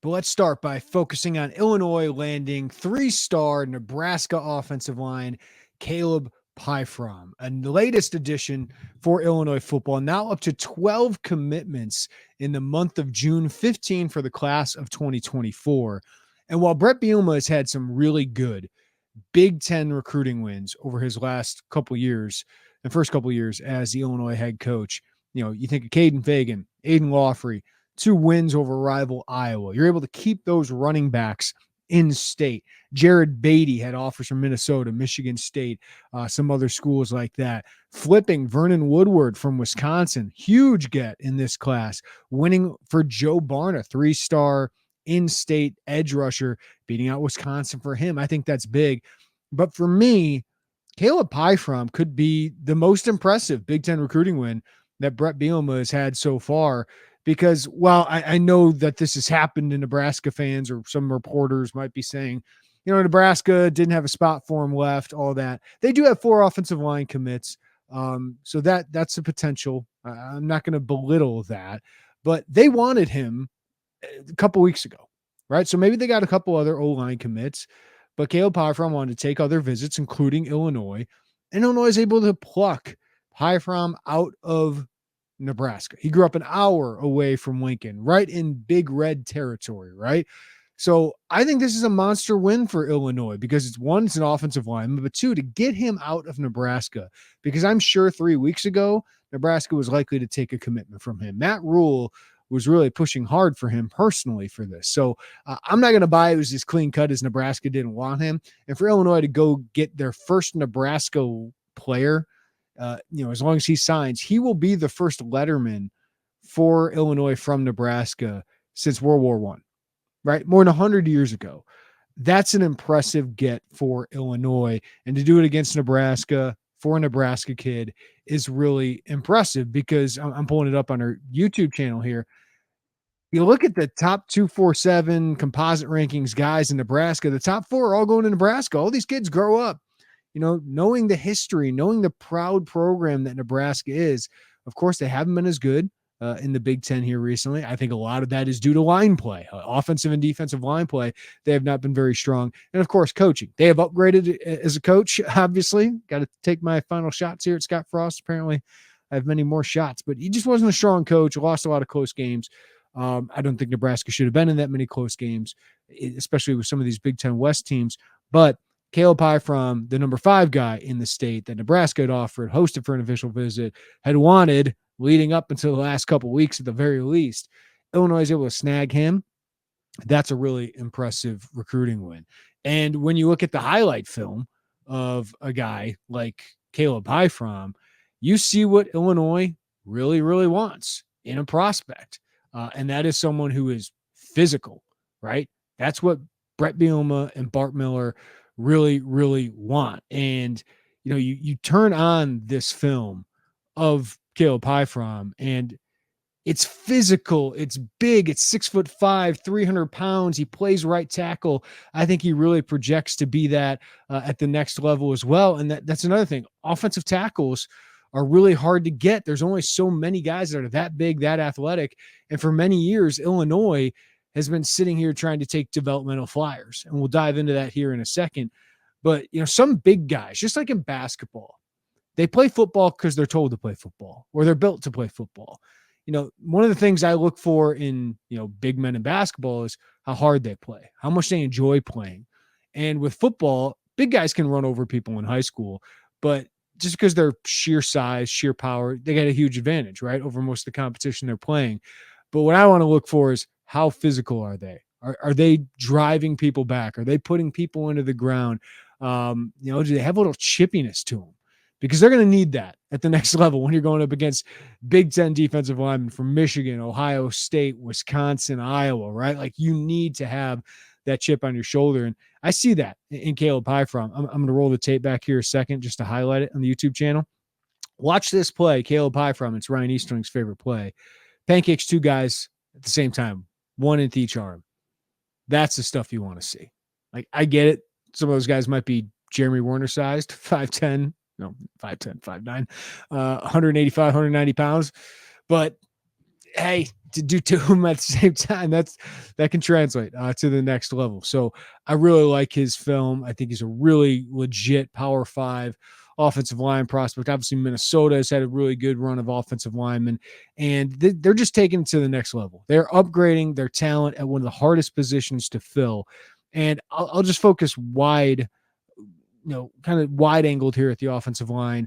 But let's start by focusing on Illinois landing three-star Nebraska offensive line, Caleb Pyfrom, and the latest addition for Illinois football, now up to 12 commitments in the month of June, 15 for the class of 2024. And while Brett Bielema has had some really good Big Ten recruiting wins over his last couple years, the first couple years as the Illinois head coach, you think of Caden Fagan, Aiden Lawfrey, 2 wins over rival Iowa. You're able to keep those running backs in state. Jared Beatty had offers from Minnesota, Michigan State, some other schools like that. Flipping Vernon Woodward from Wisconsin, huge get in this class. Winning for Joe Barna, 3-star in-state edge rusher, beating out Wisconsin for him. I think that's big. But for me, Caleb Pyfrom could be the most impressive Big Ten recruiting win that Brett Bielema has had so far. Because while I know that this has happened to Nebraska fans, or some reporters might be saying, Nebraska didn't have a spot for him left, all that. They do have 4 offensive line commits. So that's a potential. I'm not going to belittle that. But they wanted him a couple weeks ago, right? So maybe they got a couple other O-line commits. But Caleb Pyfrom wanted to take other visits, including Illinois. And Illinois is able to pluck Pyfrom out of Nebraska. He grew up an hour away from Lincoln, right in Big Red territory, right? So I think this is a monster win for Illinois because it's an offensive lineman, but 2, to get him out of Nebraska, because I'm sure 3 weeks ago, Nebraska was likely to take a commitment from him. Matt Rule was really pushing hard for him personally for this. So I'm not going to buy it was as clean cut as Nebraska didn't want him. And for Illinois to go get their first Nebraska player, as long as he signs, he will be the first letterman for Illinois from Nebraska since World War I, right? More than 100 years ago. That's an impressive get for Illinois. And to do it against Nebraska for a Nebraska kid is really impressive because I'm pulling it up on our YouTube channel here. You look at the top 247 composite rankings guys in Nebraska, the top 4 are all going to Nebraska. All these kids grow up, knowing the history, knowing the proud program that Nebraska is. Of course, they haven't been as good in the Big Ten here recently. I think a lot of that is due to line play, offensive and defensive line play. They have not been very strong. And of course, coaching. They have upgraded as a coach, obviously. Got to take my final shots here at Scott Frost. Apparently, I have many more shots, but he just wasn't a strong coach. Lost a lot of close games. I don't think Nebraska should have been in that many close games, especially with some of these Big Ten West teams. But Caleb Pyfrom, the number 5 guy in the state that Nebraska had offered, hosted for an official visit, had wanted leading up until the last couple of weeks at the very least. Illinois is able to snag him. That's a really impressive recruiting win. And when you look at the highlight film of a guy like Caleb Pyfrom, you see what Illinois really, really wants in a prospect. And that is someone who is physical, right? That's what Brett Bielema and Bart Miller really, really want. And, you turn on this film of Caleb Pyfrom and it's physical, it's big, it's 6'5", 300 pounds. He plays right tackle. I think he really projects to be that at the next level as well. And that's another thing. Offensive tackles are really hard to get. There's only so many guys that are that big, that athletic. And for many years, Illinois has been sitting here trying to take developmental flyers. And we'll dive into that here in a second. But, some big guys, just like in basketball, they play football because they're told to play football or they're built to play football. One of the things I look for in, big men in basketball is how hard they play, how much they enjoy playing. And with football, big guys can run over people in high school, but just because they're sheer size, sheer power, they got a huge advantage, right, over most of the competition they're playing. But what I want to look for is how physical are they? Are they driving people back? Are they putting people into the ground? Do they have a little chippiness to them? Because they're going to need that at the next level when you're going up against Big Ten defensive linemen from Michigan, Ohio State, Wisconsin, Iowa, right? Like you need to have that chip on your shoulder. And I see that in Caleb Pyfrom. I'm going to roll the tape back here a second just to highlight it on the YouTube channel. Watch this play, Caleb Pyfrom. It's Ryan Easterling's favorite play. Pancakes 2 guys at the same time, 1 into each arm. That's the stuff you want to see. Like, I get it. Some of those guys might be Jeremy Werner sized, 5'10", 5'9", 185, 190 pounds. But hey, to do to him at the same time, that can translate to the next level. So I really like his film. I think he's a really legit Power 5 offensive line prospect. Obviously, Minnesota has had a really good run of offensive linemen, and they're just taking it to the next level. They're upgrading their talent at one of the hardest positions to fill. And I'll just focus wide, kind of wide angled here at the offensive line.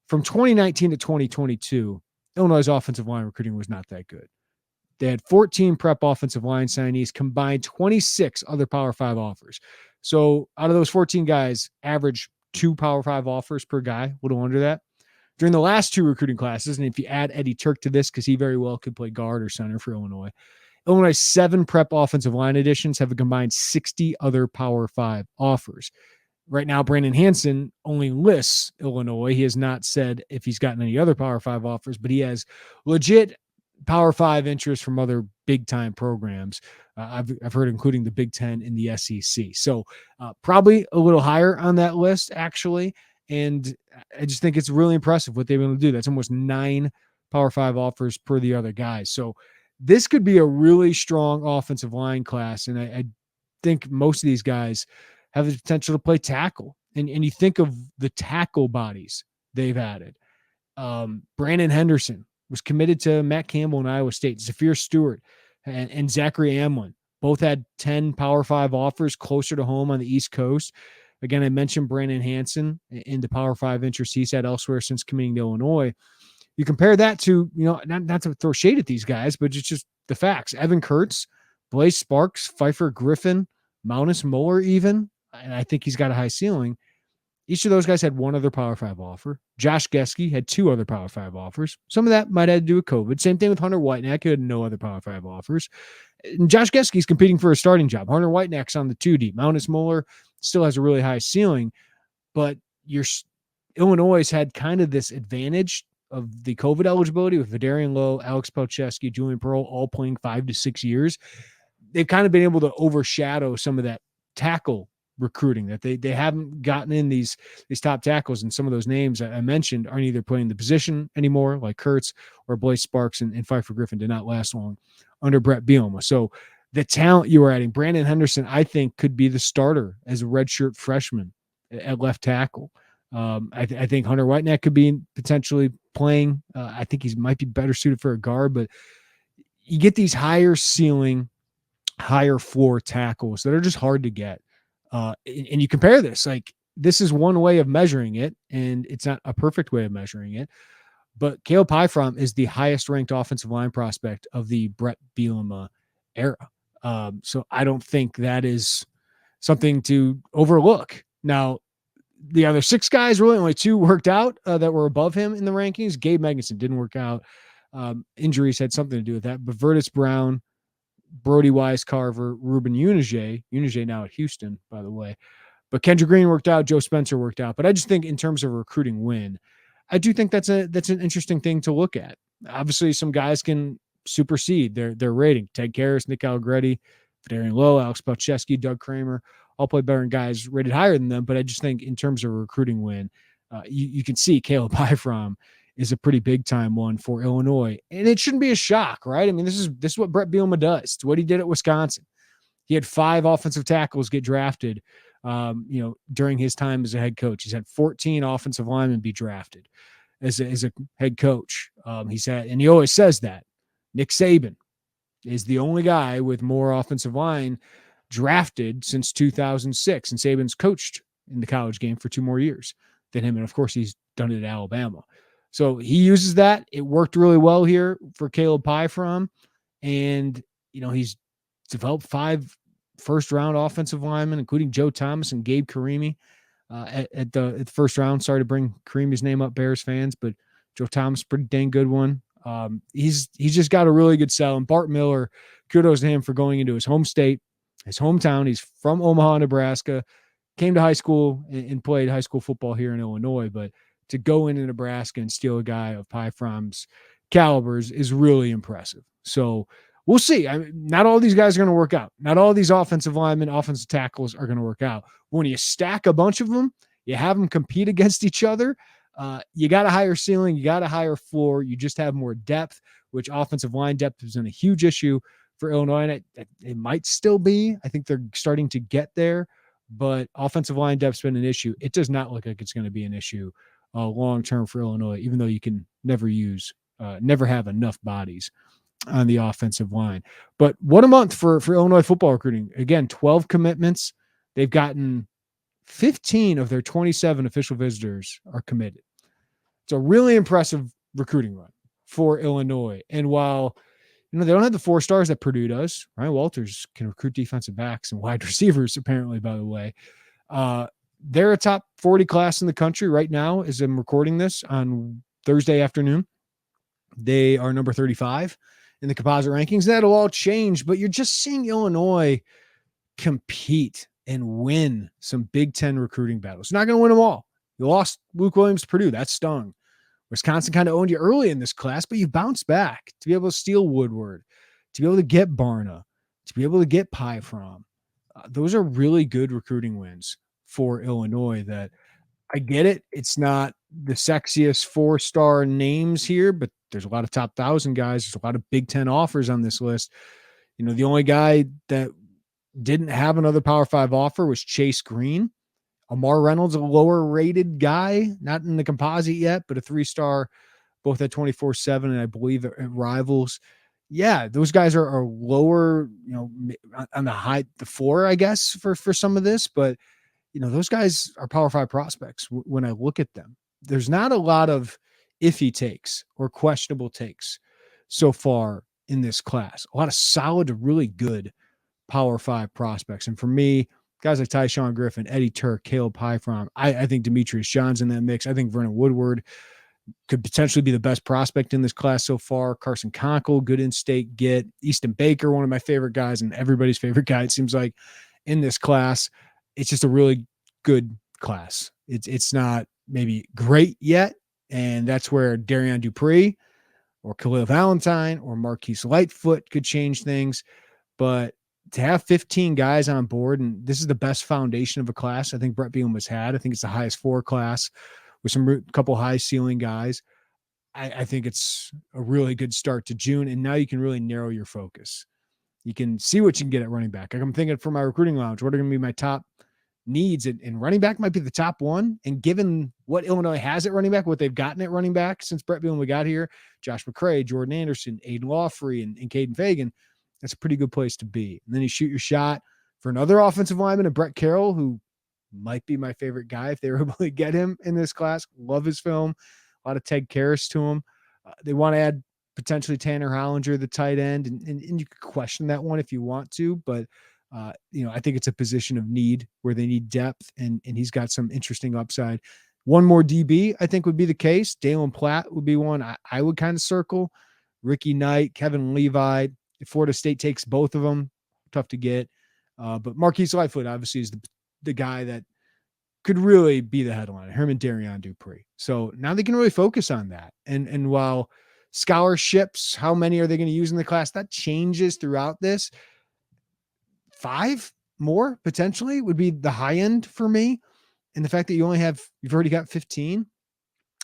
From 2019 to 2022, Illinois' offensive line recruiting was not that good. They had 14 prep offensive line signees, combined 26 other Power 5 offers. So out of those 14 guys, average 2 Power 5 offers per guy, a little under that. During the last 2 recruiting classes, and if you add Eddie Turk to this, because he very well could play guard or center for Illinois' 7 prep offensive line additions have a combined 60 other Power 5 offers. Right now, Brandon Hansen only lists Illinois. He has not said if he's gotten any other Power 5 offers, but he has legit Power 5 interest from other big-time programs. I've heard, including the Big Ten in the SEC. So probably a little higher on that list, actually. And I just think it's really impressive what they've been able to do. That's almost 9 Power 5 offers per the other guys. So this could be a really strong offensive line class. And I think most of these guys have the potential to play tackle. And you think of the tackle bodies they've added. Brandon Henderson was committed to Matt Campbell in Iowa State. Zafir Stewart and Zachary Amlin both had 10 Power 5 offers closer to home on the East Coast. Again, I mentioned Brandon Hansen in the Power 5 interest he's had elsewhere since committing to Illinois. You compare that to, not to throw shade at these guys, but it's just the facts. Evan Kurtz, Blaise Sparks, Pfeiffer Griffin, Maunus Muller even, and I think he's got a high ceiling. Each of those guys had 1 other Power 5 offer. Josh Geske had 2 other Power 5 offers. Some of that might have to do with COVID. Same thing with Hunter Whitenack, who had no other Power 5 offers. And Josh Geske's competing for a starting job. Hunter Whitenack's on the 2D. Maunus Muller still has a really high ceiling, but Illinois had kind of this advantage of the COVID eligibility with Vidarian Lowe, Alex Palczewski, Julian Pearl, all playing 5 to 6 years. They've kind of been able to overshadow some of that tackle recruiting that they haven't gotten in these top tackles, and some of those names I mentioned aren't either playing the position anymore, like Kurtz or Blaise Sparks and Pfeiffer Griffin did not last long under Brett Bielema. So the talent you were adding, Brandon Henderson, I think could be the starter as a redshirt freshman at left tackle. I think Hunter Whitenack could be potentially playing. I think he might be better suited for a guard, but you get these higher ceiling, higher floor tackles that are just hard to get. And you compare this, like this is one way of measuring it, and it's not a perfect way of measuring it, but Caleb Pyfrom is the highest ranked offensive line prospect of the Brett Bielema era. So I don't think that is something to overlook. Now, the other 6 guys, really only 2 worked out that were above him in the rankings. Gabe Magnuson didn't work out. Injuries had something to do with that. But Vertus Brown, Brody Wise Carver, Ruben Unige now at Houston, by the way. But Kendra Green worked out, Joe Spencer worked out. But I just think in terms of recruiting win, I do think that's an interesting thing to look at. Obviously, some guys can supersede their rating. Ted Karras, Nick Allegretti, Vidarian Lowe, Alex Palczewski, Doug Kramer, all play better than guys rated higher than them. But I just think in terms of recruiting win, you can see Caleb Pyfrom is a pretty big time one for Illinois. And it shouldn't be a shock, right? I mean, this is what Brett Bielema does. It's what he did at Wisconsin. He had 5 offensive tackles get drafted, during his time as a head coach. He's had 14 offensive linemen be drafted as a head coach. And he always says that. Nick Saban is the only guy with more offensive line drafted since 2006. And Saban's coached in the college game for 2 more years than him. And of course, he's done it at Alabama. So he uses that. It worked really well here for Caleb Pyfrom. And, he's developed 5 first-round offensive linemen, including Joe Thomas and Gabe Karimi at the first round. Sorry to bring Karimi's name up, Bears fans, but Joe Thomas, pretty dang good one. He's just got a really good sell. And Bart Miller, kudos to him for going into his home state, his hometown. He's from Omaha, Nebraska, came to high school and played high school football here in Illinois, but to go into Nebraska and steal a guy of Pyfrom's calibers is really impressive. So we'll see. Not all these guys are going to work out. Not all these offensive linemen, offensive tackles are going to work out. When you stack a bunch of them, you have them compete against each other. You got a higher ceiling. You got a higher floor. You just have more depth, which offensive line depth has been a huge issue for Illinois, and it might still be. I think they're starting to get there, but offensive line depth's been an issue. It does not look like it's going to be an issue long term for Illinois, even though you can never have enough bodies on the offensive line. But what a month for Illinois football recruiting. Again, 12 commitments. They've gotten 15 of their 27 official visitors are committed. It's a really impressive recruiting run for Illinois. And while they don't have the 4 stars that Purdue does, Ryan Walters can recruit defensive backs and wide receivers, apparently, by the way. They're a top 40 class in the country right now as I'm recording this on Thursday afternoon. They are number 35 in the composite rankings. That'll all change, but you're just seeing Illinois compete and win some Big Ten recruiting battles. Not going to win them all. You lost Luke Williams to Purdue. That stung. Wisconsin kind of owned you early in this class, but you bounced back to be able to steal Woodward, to be able to get Barna, to be able to get Pyfrom. Those are really good recruiting wins for Illinois. That I get it. It's not the sexiest 4-star names here, but there's a lot of top 1,000 guys. There's a lot of Big Ten offers on this list. The only guy that didn't have another Power 5 offer was Chase Green. Amar Reynolds, a lower rated guy, not in the composite yet, but a 3-star, both at 24/7 and I believe at Rivals. Yeah, those guys are lower, on the floor, I guess, for some of this, but those guys are Power 5 prospects when I look at them. There's not a lot of iffy takes or questionable takes so far in this class. A lot of solid to really good Power 5 prospects. And for me, guys like Tyshawn Griffin, Eddie Turk, Caleb Pyfrom, I think Demetrius John's in that mix. I think Vernon Woodward could potentially be the best prospect in this class so far. Carson Conkle, good in-state get. Easton Baker, one of my favorite guys and everybody's favorite guy, it seems like, in this class. It's just a really good class. It's not maybe great yet, and that's where Darian Dupree or Khalil Valentine or Marquise Lightfoot could change things. But to have 15 guys on board, and this is the best foundation of a class I think Brett Bielema's had. I think it's the highest 4 class with some couple high ceiling guys. I think it's a really good start to June, and now you can really narrow your focus. You can see what you can get at running back. Like I'm thinking for my recruiting lounge, what are going to be my top needs? And running back might be the top one. And given what Illinois has at running back, what they've gotten at running back since Brett Bielema got here, Josh McCray, Jordan Anderson, Aiden Lawfrey, and Caden Fagan, that's a pretty good place to be. And then you shoot your shot for another offensive lineman, and Brett Carroll, who might be my favorite guy if they were able to get him in this class. Love his film. A lot of Ted Karras to him. They want to add potentially Tanner Hollinger, the tight end, and you could question that one if you want to, but I think it's a position of need where they need depth, and he's got some interesting upside. One more DB, I think, would be the case. Dalen Platt would be one I would kind of circle. Ricky Knight, Kevin Levi. If Florida State takes both of them, tough to get. But Marquise Lightfoot obviously is the guy that could really be the headline. Him and Darian Dupree. So now they can really focus on that. And while scholarships, how many are they going to use in the class? That changes throughout this. 5 more potentially would be the high end for me. And the fact that you've already got 15.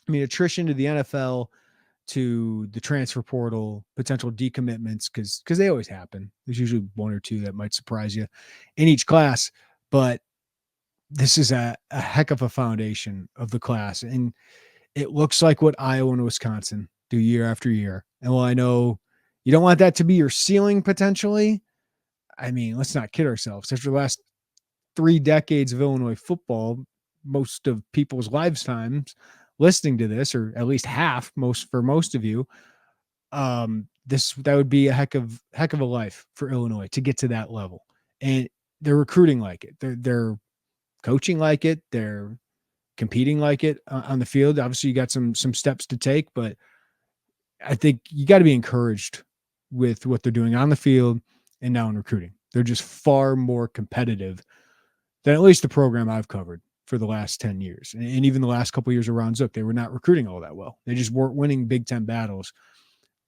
I mean, attrition to the NFL, to the transfer portal, potential decommitments, because they always happen. There's usually 1 or 2 that might surprise you in each class. But this is a heck of a foundation of the class. And it looks like what Iowa and Wisconsin do year after year. And while I know you don't want that to be your ceiling potentially, I mean, let's not kid ourselves. After the last 3 decades of Illinois football, most of people's lifetimes listening to this, or at least half, for most of you, that would be a heck of a life for Illinois to get to that level. And they're recruiting like it. They're coaching like it. They're competing like it on the field. Obviously, you got some steps to take, but I think you got to be encouraged with what they're doing on the field and now in recruiting. They're just far more competitive than at least the program I've covered for the last 10 years. And even the last couple of years around Zook, they were not recruiting all that well. They just weren't winning Big Ten battles.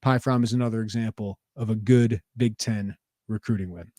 Pyfrom is another example of a good Big Ten recruiting win.